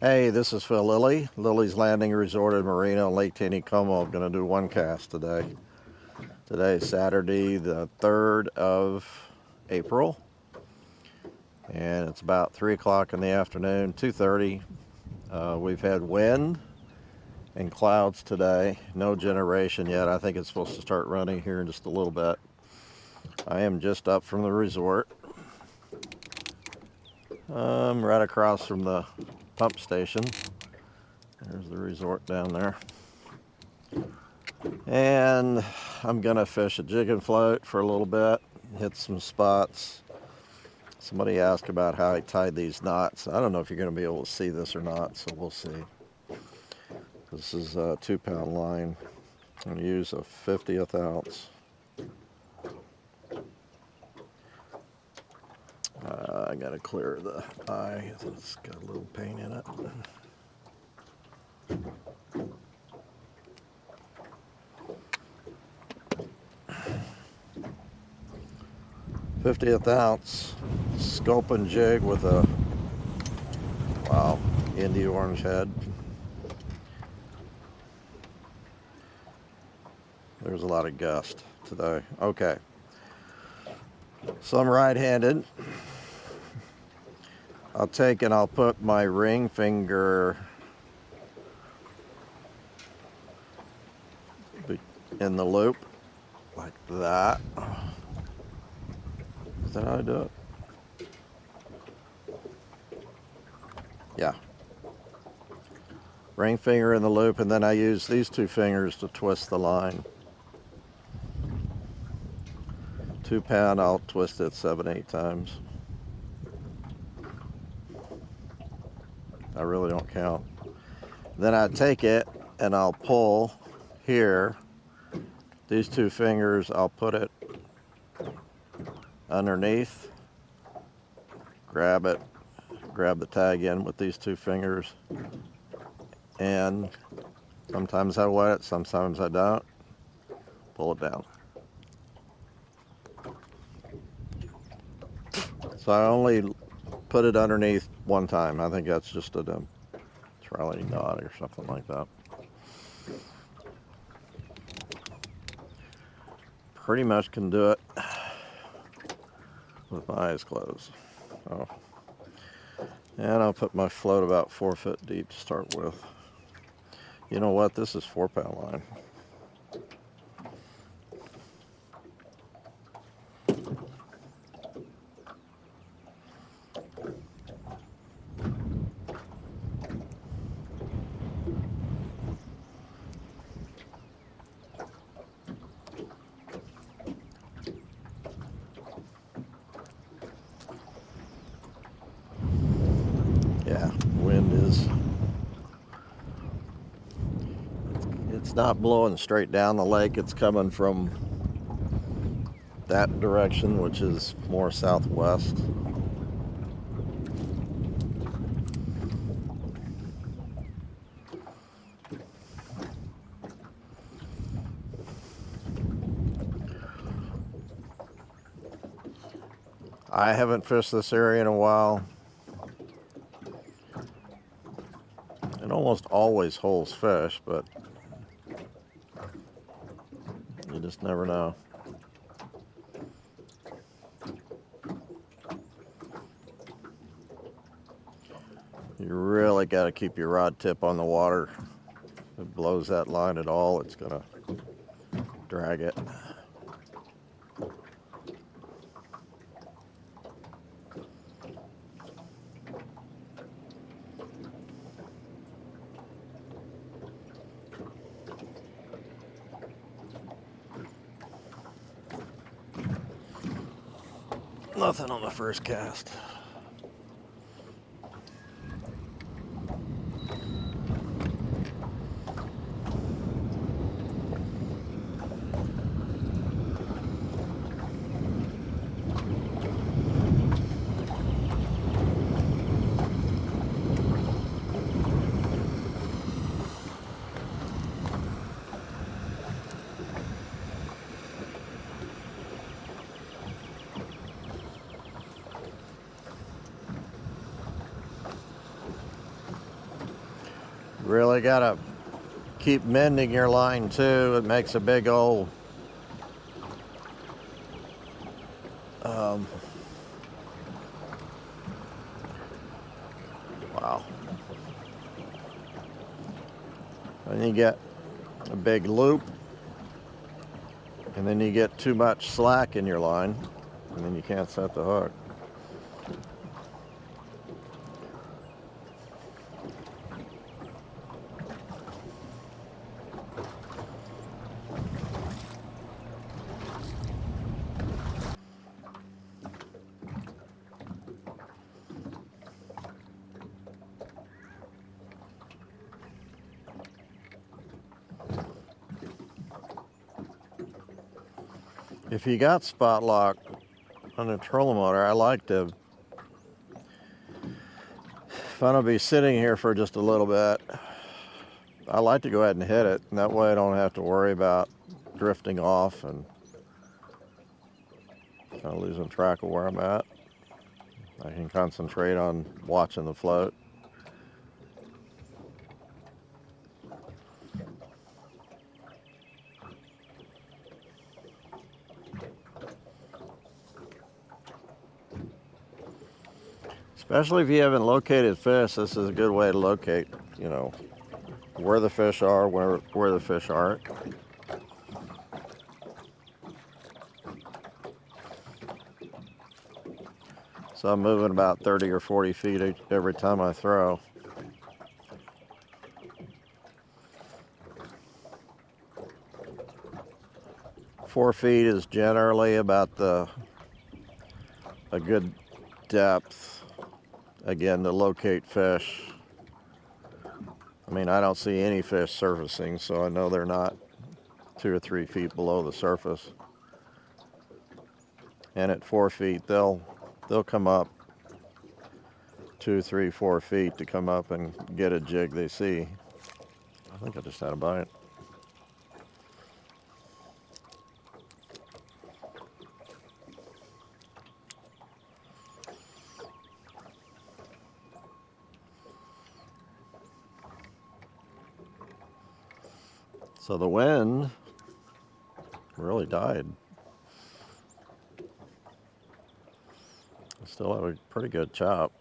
Hey, this is Phil Lilley, Lilley's Landing Resort and Marina on Lake Taneycomo. I'm going to do one cast today. Today is Saturday, the 3rd of April, and it's about 3 o'clock in the afternoon, 2:30. We've had wind and clouds today. No generation yet. I think it's supposed to start running here in just a little bit. I am just up from the resort. I'm right across from the pump station. There's the resort down there. And I'm gonna fish a jig and float for a little bit, hit some spots. Somebody asked about how I tied these knots. I don't know if you're gonna be able to see this or not, so we'll see. This is a 2-pound line. I'm gonna use a 50th ounce. I gotta clear the eye. It's got a little paint in it. 50th ounce scope and jig with a, wow, Indy orange head. There's a lot of gust today. Okay. So I'm right-handed. I'll take and I'll put my ring finger in the loop like that. Is that how I do it? Yeah. Ring finger in the loop, and then I use these 2 fingers to twist the line. 2-pound, I'll twist it 7, 8 times. I really don't count. Then I take it and I'll pull here. These 2 fingers, I'll put it underneath, grab it, grab the tag in with these 2 fingers, and sometimes I wet it, sometimes I don't. Pull it down. So I only put it underneath one time. I think that's just a trolley knot or something like that. Pretty much can do it with my eyes closed. Oh. And I'll put my float about 4 foot deep to start with. You know what? This is 4-pound line. Yeah, wind is, it's not blowing straight down the lake. It's coming from that direction, which is more southwest. I haven't fished this area in a while. It almost always holds fish, but you just never know. You really got to keep your rod tip on the water. If it blows that line at all, it's gonna drag it. Nothing on the first cast. Really gotta keep mending your line too. It makes a big old wow. And you get a big loop, and then you get too much slack in your line, and then you can't set the hook. If you got spot lock on a trolling motor, I like to, if I'm gonna be sitting here for just a little bit, I like to go ahead and hit it, and that way I don't have to worry about drifting off and kind of losing track of where I'm at. I can concentrate on watching the float. Especially if you haven't located fish, this is a good way to locate, you know, where the fish are, where the fish aren't. So I'm moving about 30 or 40 feet every time I throw. Four feet is generally about a good depth, again, to locate fish. I mean, I don't see any fish surfacing, so I know they're not 2 or 3 feet below the surface. And at 4 feet, they'll come up 2, 3, 4 feet to come up and get a jig they see. I think I just had a bite. So the wind really died. I still have a pretty good chop.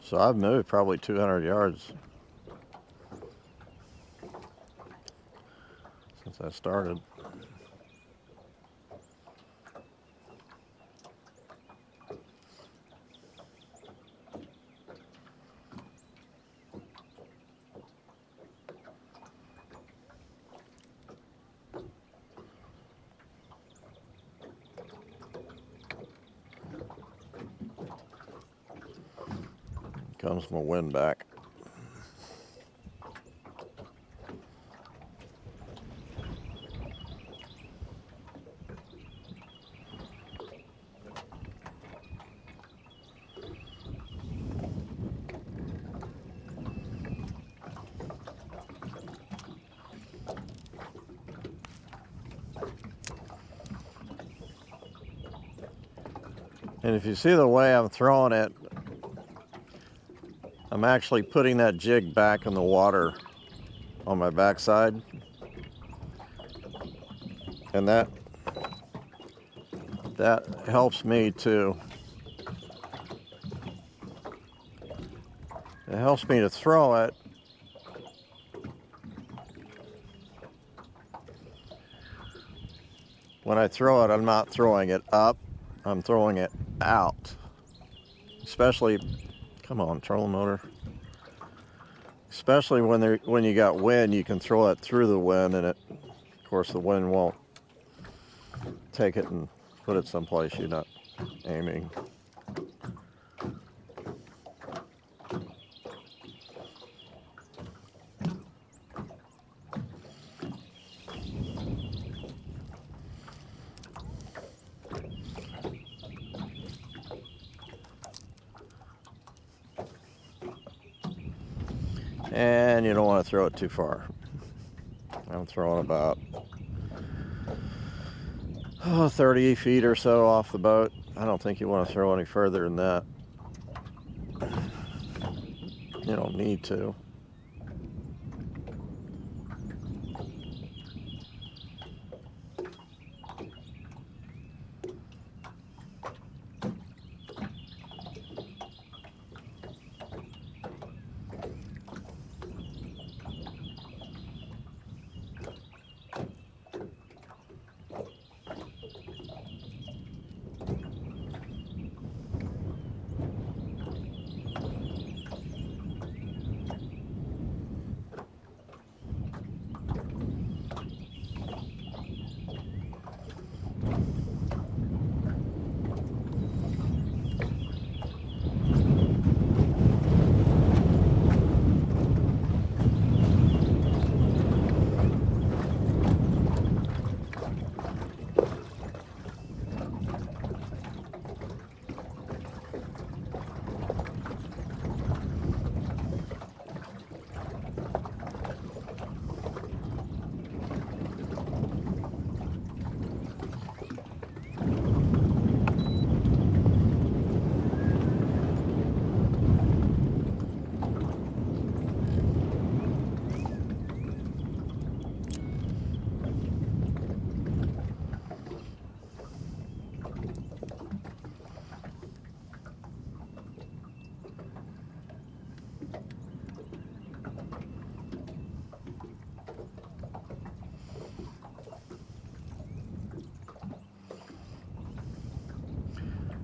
So I've moved probably 200 yards since I started. Comes my wind back. And if you see the way I'm throwing it, I'm actually putting that jig back in the water on my backside. And that helps me to throw it When I throw it, I'm not throwing it up, I'm throwing it out. Especially, come on, trolling motor. Especially when you got wind, you can throw it through the wind, and of course the wind won't take it and put it someplace you're not aiming. And you don't want to throw it too far. I'm throwing about 30 feet or so off the boat. I don't think you want to throw any further than that. You don't need to.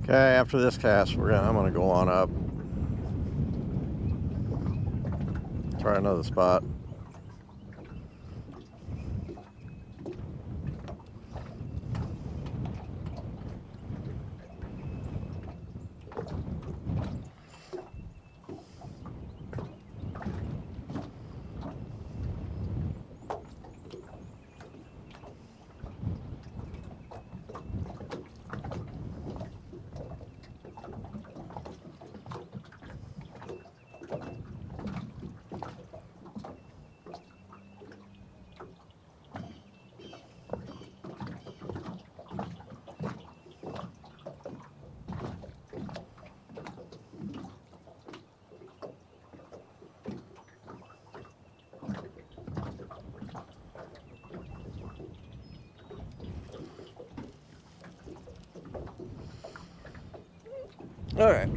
Okay, after this cast, I'm gonna go on up, try another spot. All right.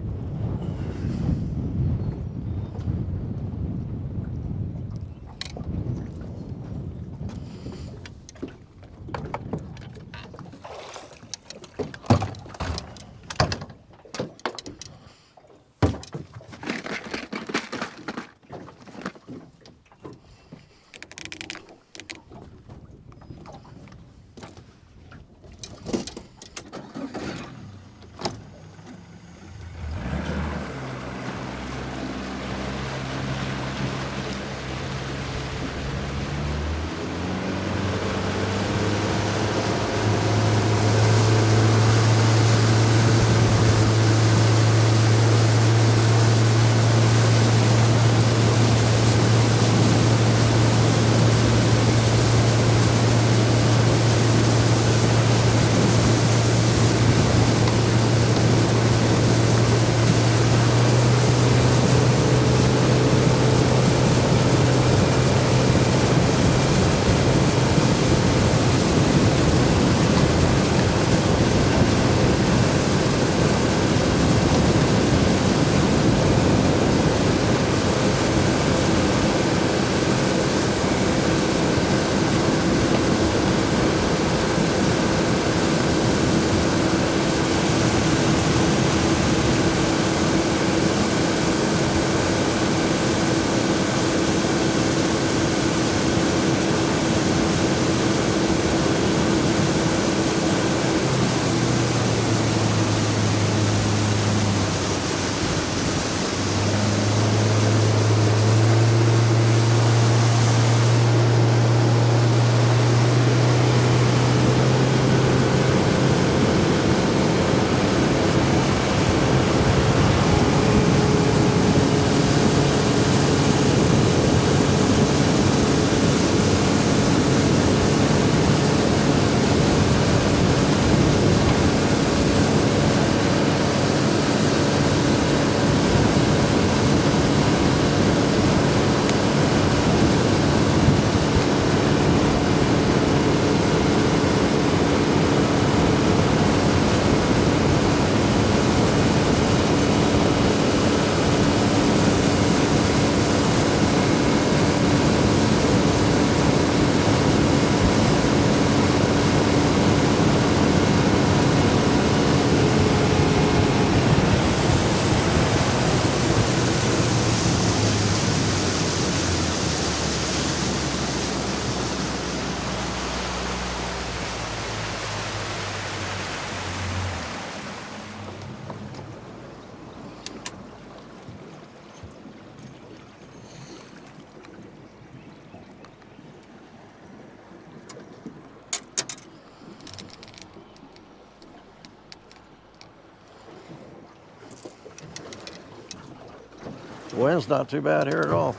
Wind's not too bad here at all.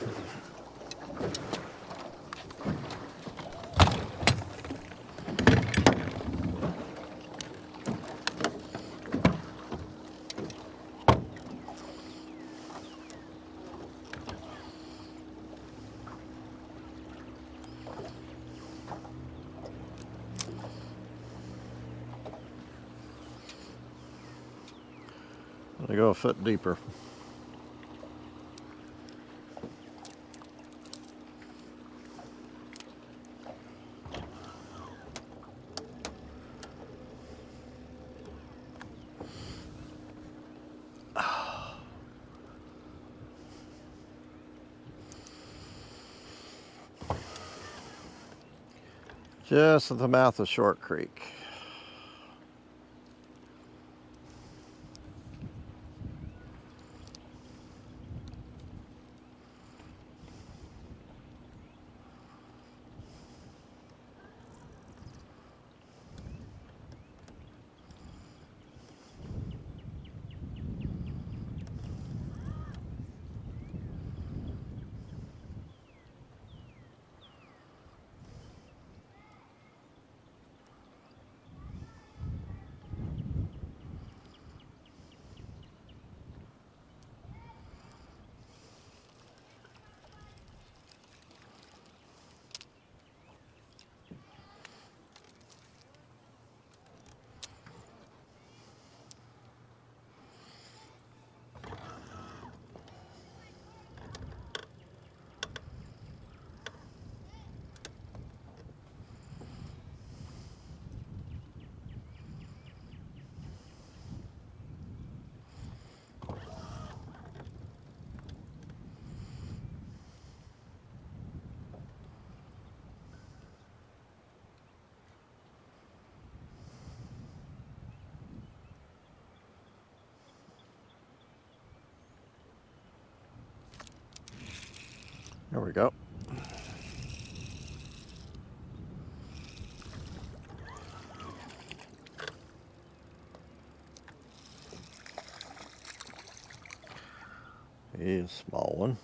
I go a foot deeper. Just at the mouth of Short Creek. There we go. He's a small one.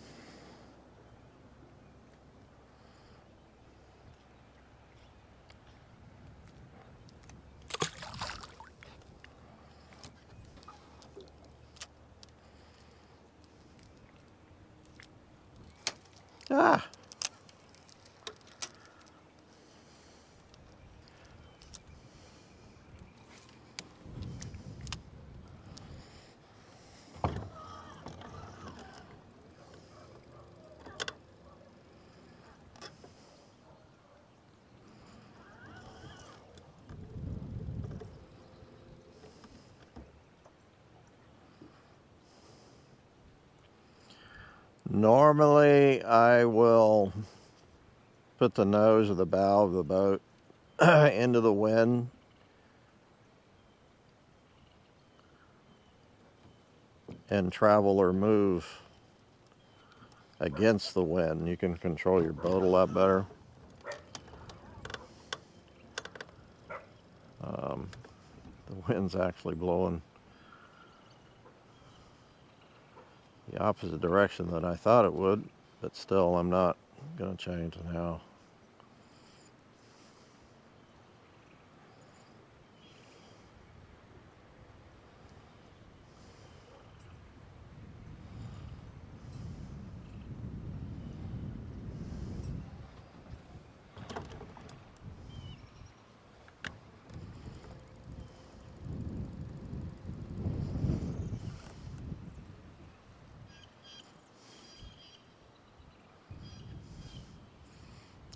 Ah! Normally, I will put the nose or the bow of the boat into the wind and travel or move against the wind. You can control your boat a lot better. The wind's actually blowing the opposite direction that I thought it would, but still I'm not going to change now.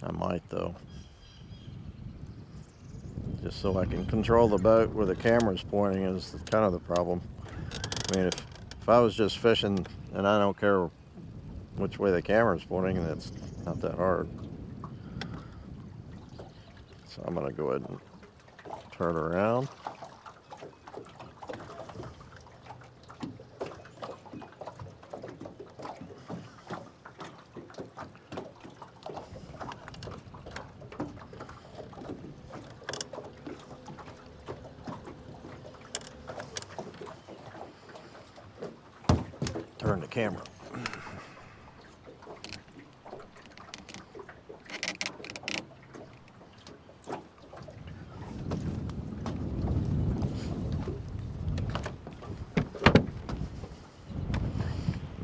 I might though, just so I can control the boat where the camera's pointing is kind of the problem. I mean, if I was just fishing and I don't care which way the camera's pointing, that's not that hard. So I'm gonna go ahead and turn around. Turn the camera.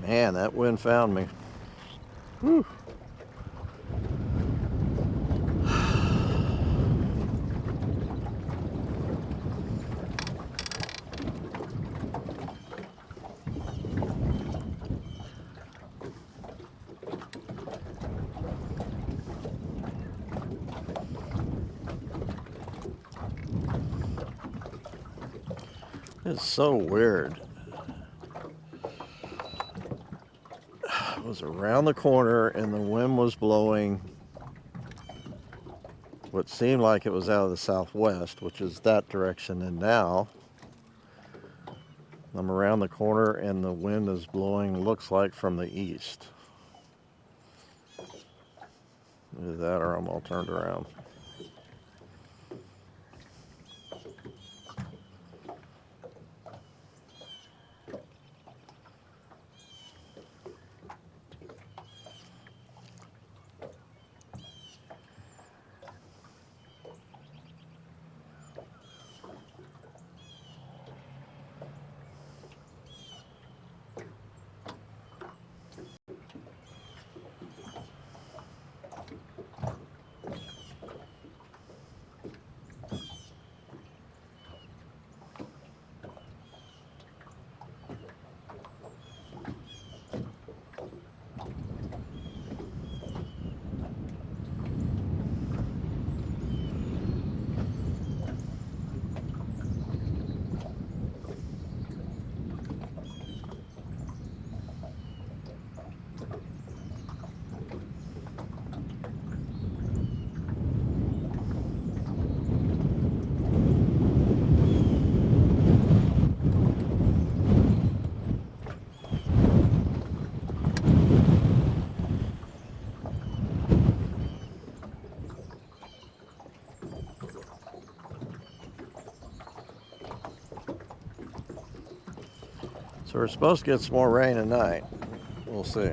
Man, that wind found me. Whew. It's so weird. It was around the corner and the wind was blowing what seemed like it was out of the southwest, which is that direction, and now I'm around the corner and the wind is blowing, looks like, from the east. Either that or I'm all turned around. So we're supposed to get some more rain tonight. We'll see.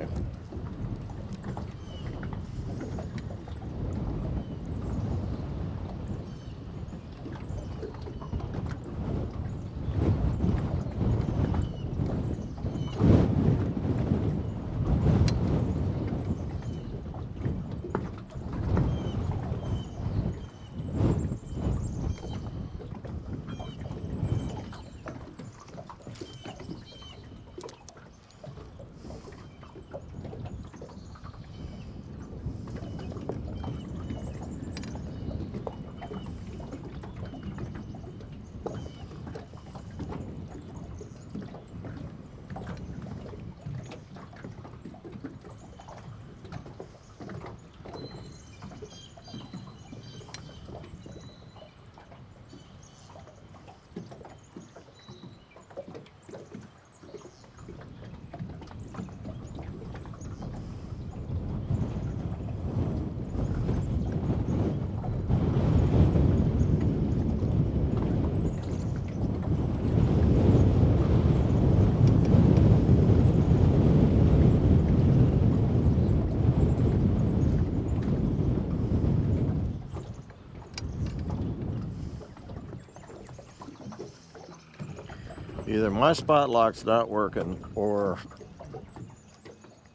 Either my spot lock's not working or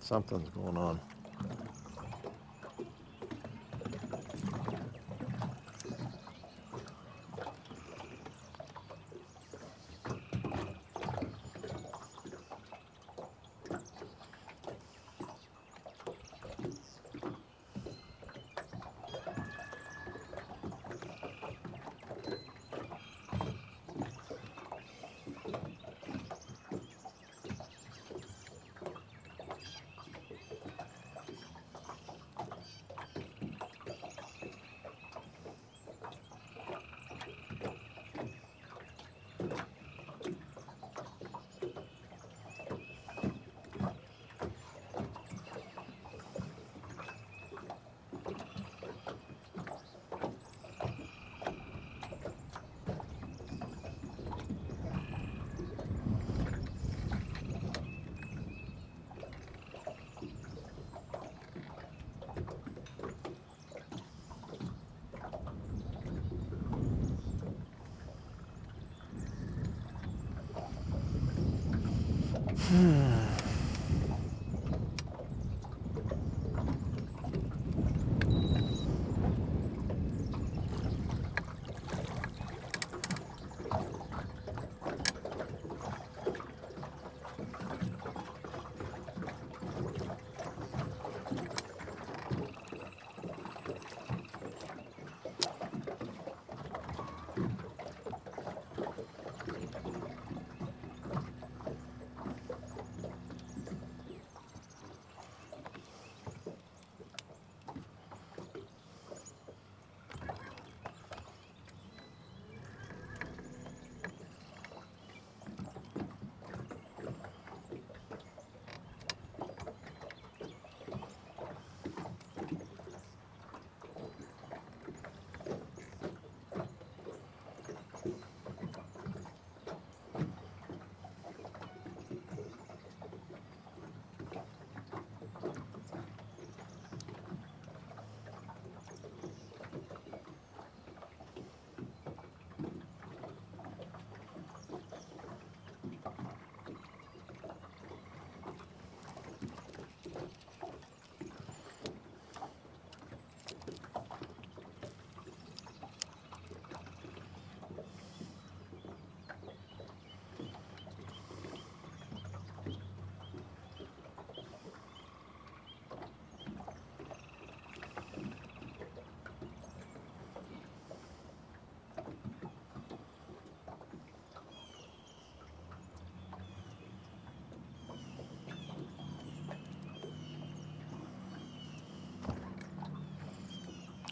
something's going on.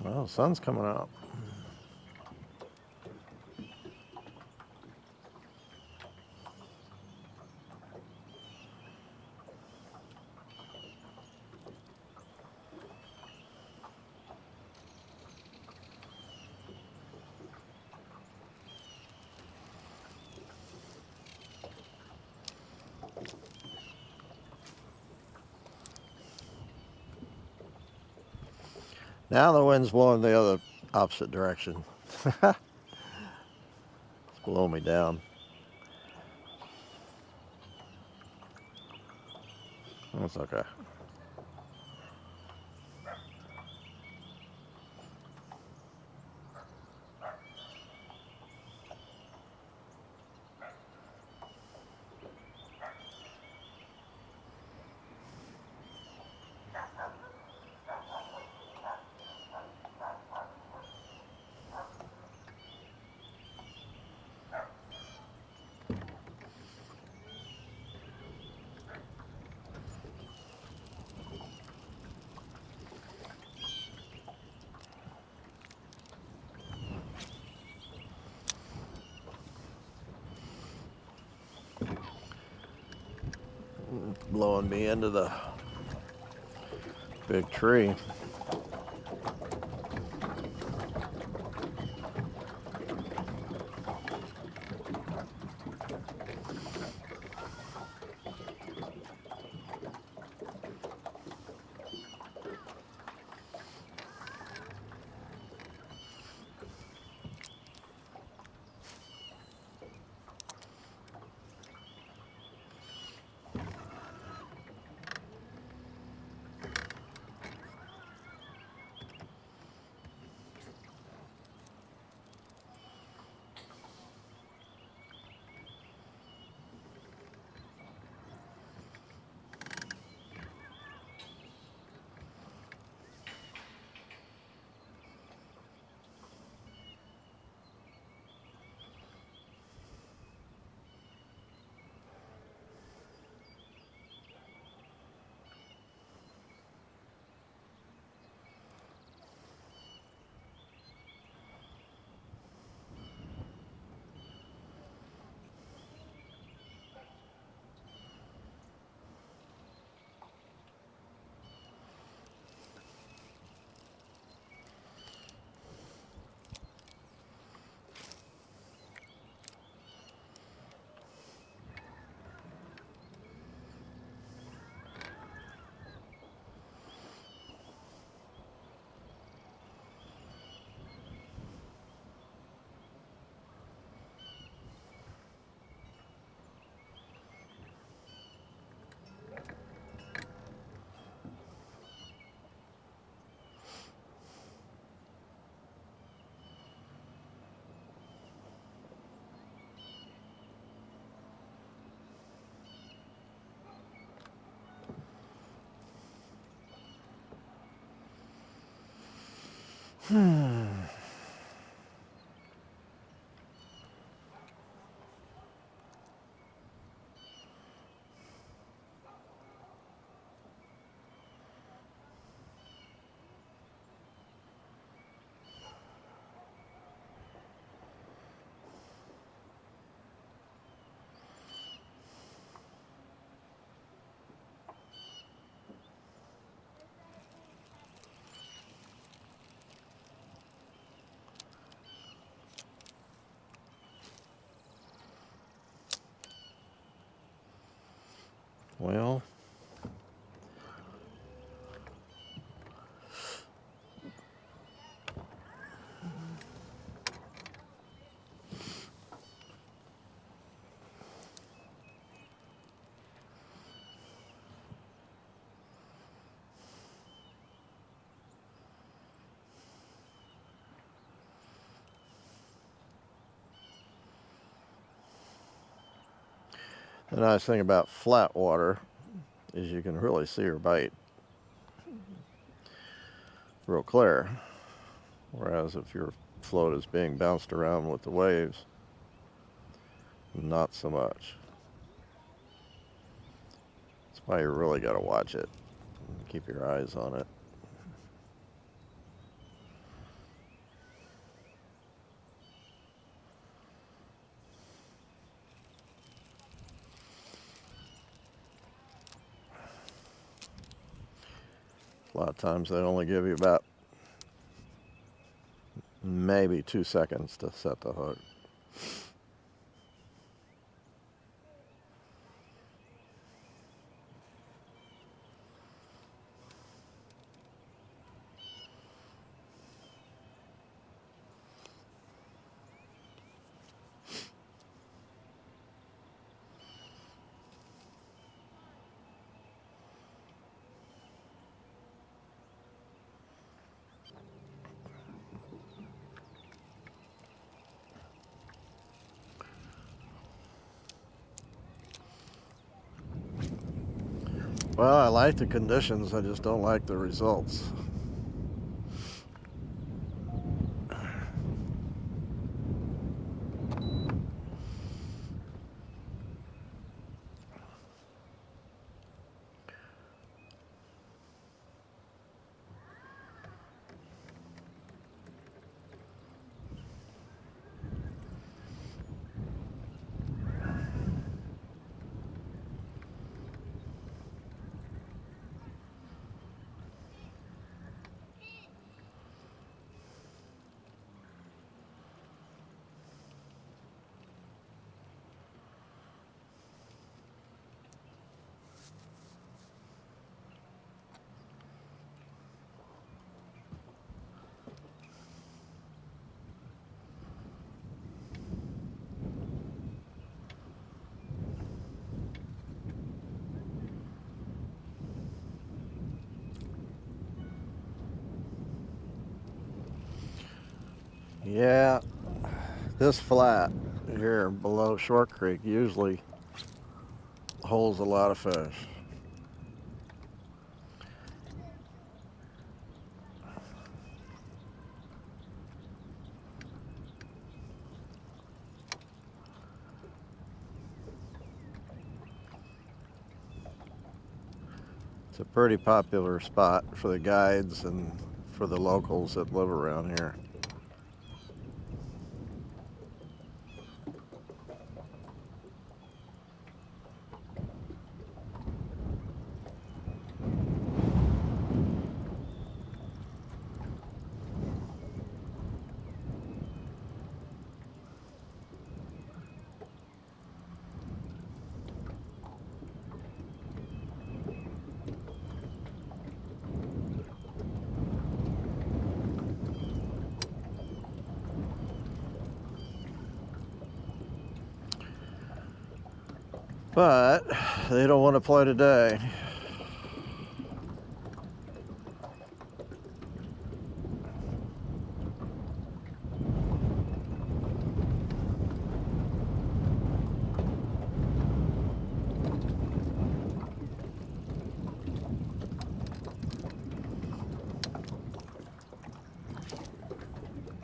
Well, the sun's coming out. Now the wind's blowing the other opposite direction. It's blowing me down. That's okay. Blowing me into the big tree. Well, the nice thing about flat water is you can really see her bite real clear. Whereas if your float is being bounced around with the waves, not so much. That's why you really got to watch it. Keep your eyes on it. A lot of times they only give you about maybe 2 seconds to set the hook. Well, I like the conditions, I just don't like the results. Yeah, this flat here below Short Creek usually holds a lot of fish. It's a pretty popular spot for the guides and for the locals that live around here. But they don't want to play today.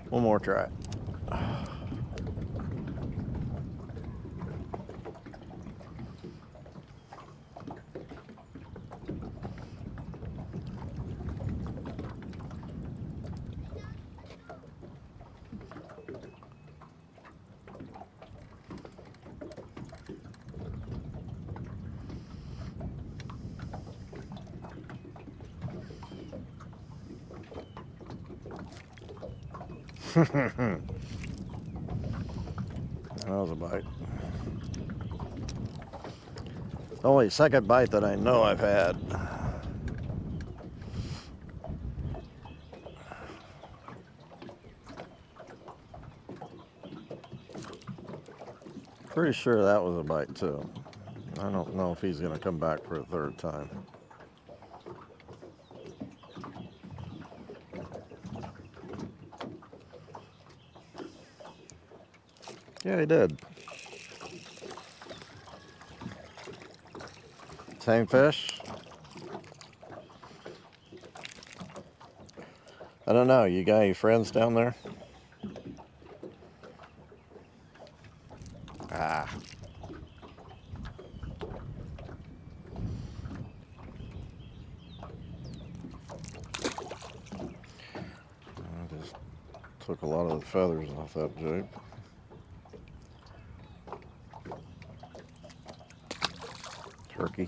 One more try. That was a bite. Only second bite that I know I've had. Pretty sure that was a bite too. I don't know if he's going to come back for a third time. Yeah, he did. Same fish? I don't know. You got any friends down there? Ah. I just took a lot of the feathers off that jig. Turkey.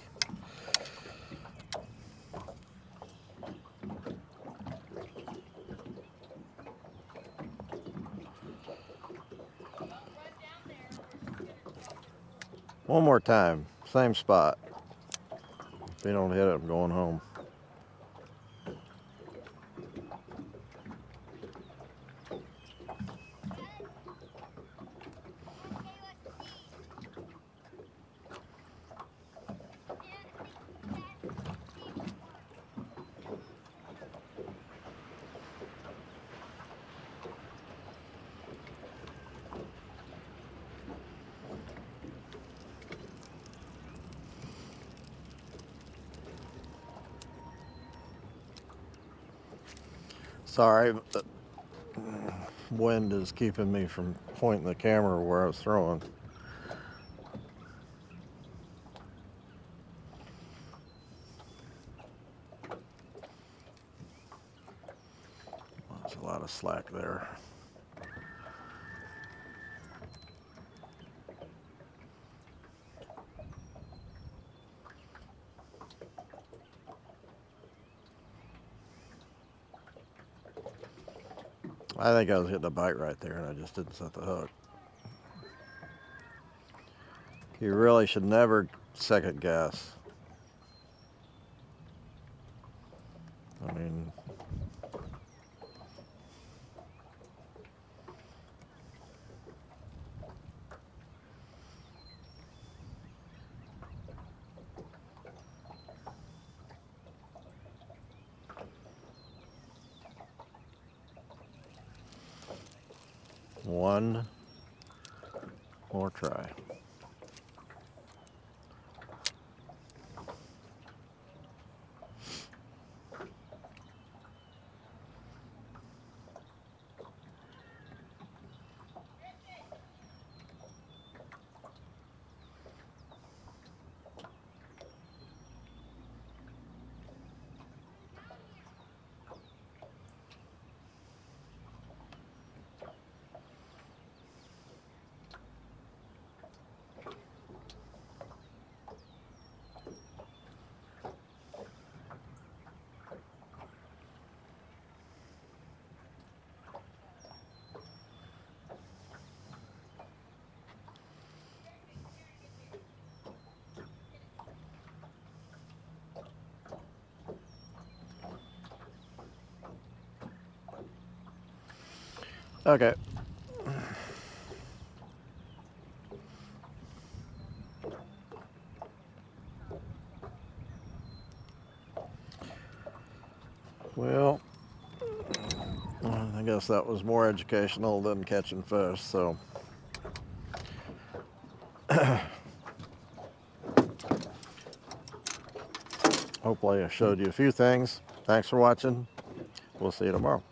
One more time, same spot. If you don't hit it, I'm going home. Sorry, but the wind is keeping me from pointing the camera where I was throwing. There's a lot of slack there. I think I was hitting a bite right there and I just didn't set the hook. You really should never second guess. I mean, one more try. Okay. Well, I guess that was more educational than catching fish, so hopefully I showed you a few things. Thanks for watching. We'll see you tomorrow.